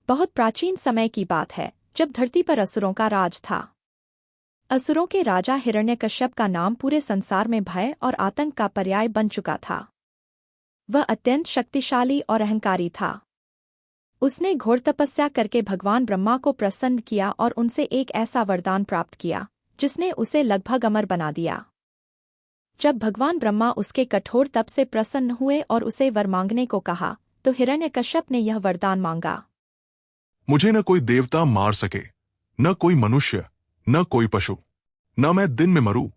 बहुत प्राचीन समय की बात है, जब धरती पर असुरों का राज था। असुरों के राजा हिरण्यकश्यप का नाम पूरे संसार में भय और आतंक का पर्याय बन चुका था। वह अत्यंत शक्तिशाली और अहंकारी था। उसने घोर तपस्या करके भगवान ब्रह्मा को प्रसन्न किया और उनसे एक ऐसा वरदान प्राप्त किया जिसने उसे लगभग अमर बना दिया। जब भगवान ब्रह्मा उसके कठोर तप से प्रसन्न हुए और उसे वर मांगने को कहा, तो हिरण्यकश्यप ने यह वरदान मांगा। मुझे न कोई देवता मार सके, न कोई मनुष्य, न कोई पशु। न मैं दिन में मरूं,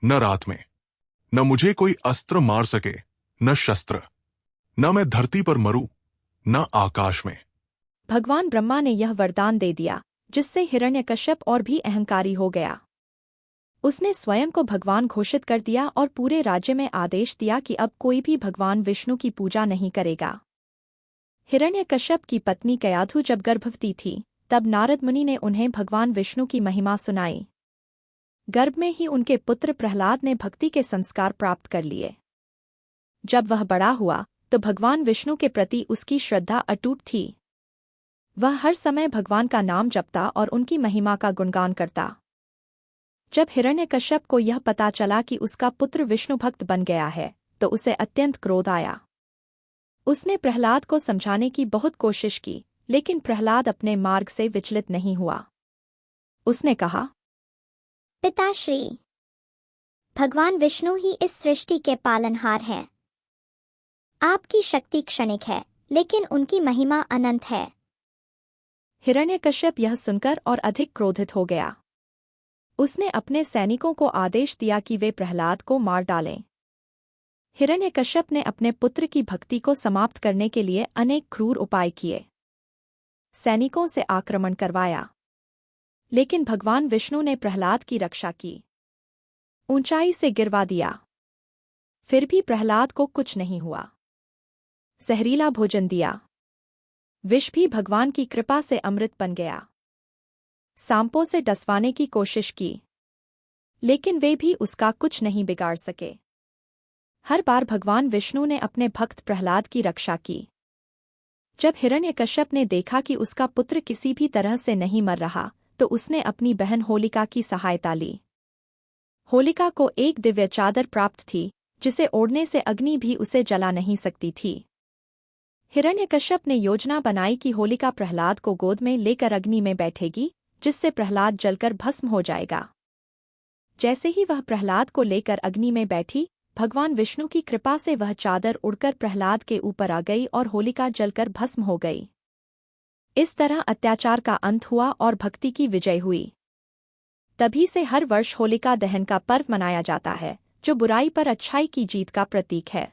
न रात में। न मुझे कोई अस्त्र मार सके, न शस्त्र। न मैं धरती पर मरूं, न आकाश में। भगवान ब्रह्मा ने यह वरदान दे दिया, जिससे हिरण्यकश्यप और भी अहंकारी हो गया। उसने स्वयं को भगवान घोषित कर दिया और पूरे राज्य में आदेश दिया कि अब कोई भी भगवान विष्णु की पूजा नहीं करेगा। हिरण्यकश्यप की पत्नी कयाधु जब गर्भवती थी, तब नारद मुनि ने उन्हें भगवान विष्णु की महिमा सुनाई। गर्भ में ही उनके पुत्र प्रहलाद ने भक्ति के संस्कार प्राप्त कर लिए। जब वह बड़ा हुआ, तो भगवान विष्णु के प्रति उसकी श्रद्धा अटूट थी। वह हर समय भगवान का नाम जपता और उनकी महिमा का गुणगान करता। जब हिरण्यकश्यप को यह पता चला कि उसका पुत्र विष्णु भक्त बन गया है, तो उसे अत्यंत क्रोध आया। उसने प्रहलाद को समझाने की बहुत कोशिश की, लेकिन प्रहलाद अपने मार्ग से विचलित नहीं हुआ। उसने कहा, पिताश्री, भगवान विष्णु ही इस सृष्टि के पालनहार हैं। आपकी शक्ति क्षणिक है, लेकिन उनकी महिमा अनंत है। हिरण्यकश्यप यह सुनकर और अधिक क्रोधित हो गया। उसने अपने सैनिकों को आदेश दिया कि वे प्रहलाद को मार डालें। हिरण्यकश्यप ने अपने पुत्र की भक्ति को समाप्त करने के लिए अनेक क्रूर उपाय किए। सैनिकों से आक्रमण करवाया, लेकिन भगवान विष्णु ने प्रहलाद की रक्षा की। ऊंचाई से गिरवा दिया, फिर भी प्रहलाद को कुछ नहीं हुआ। जहरीला भोजन दिया, विष भी भगवान की कृपा से अमृत बन गया। सांपों से डसवाने की कोशिश की, लेकिन वे भी उसका कुछ नहीं बिगाड़ सके। हर बार भगवान विष्णु ने अपने भक्त प्रहलाद की रक्षा की। जब हिरण्यकश्यप ने देखा कि उसका पुत्र किसी भी तरह से नहीं मर रहा, तो उसने अपनी बहन होलिका की सहायता ली। होलिका को एक दिव्य चादर प्राप्त थी, जिसे ओढ़ने से अग्नि भी उसे जला नहीं सकती थी। हिरण्यकश्यप ने योजना बनाई कि होलिका प्रहलाद को गोद में लेकर अग्नि में बैठेगी, जिससे प्रहलाद जलकर भस्म हो जाएगा। जैसे ही वह प्रहलाद को लेकर अग्नि में बैठी, भगवान विष्णु की कृपा से वह चादर उड़कर प्रहलाद के ऊपर आ गई और होलिका जलकर भस्म हो गई। इस तरह अत्याचार का अंत हुआ और भक्ति की विजय हुई। तभी से हर वर्ष होलिका दहन का पर्व मनाया जाता है, जो बुराई पर अच्छाई की जीत का प्रतीक है।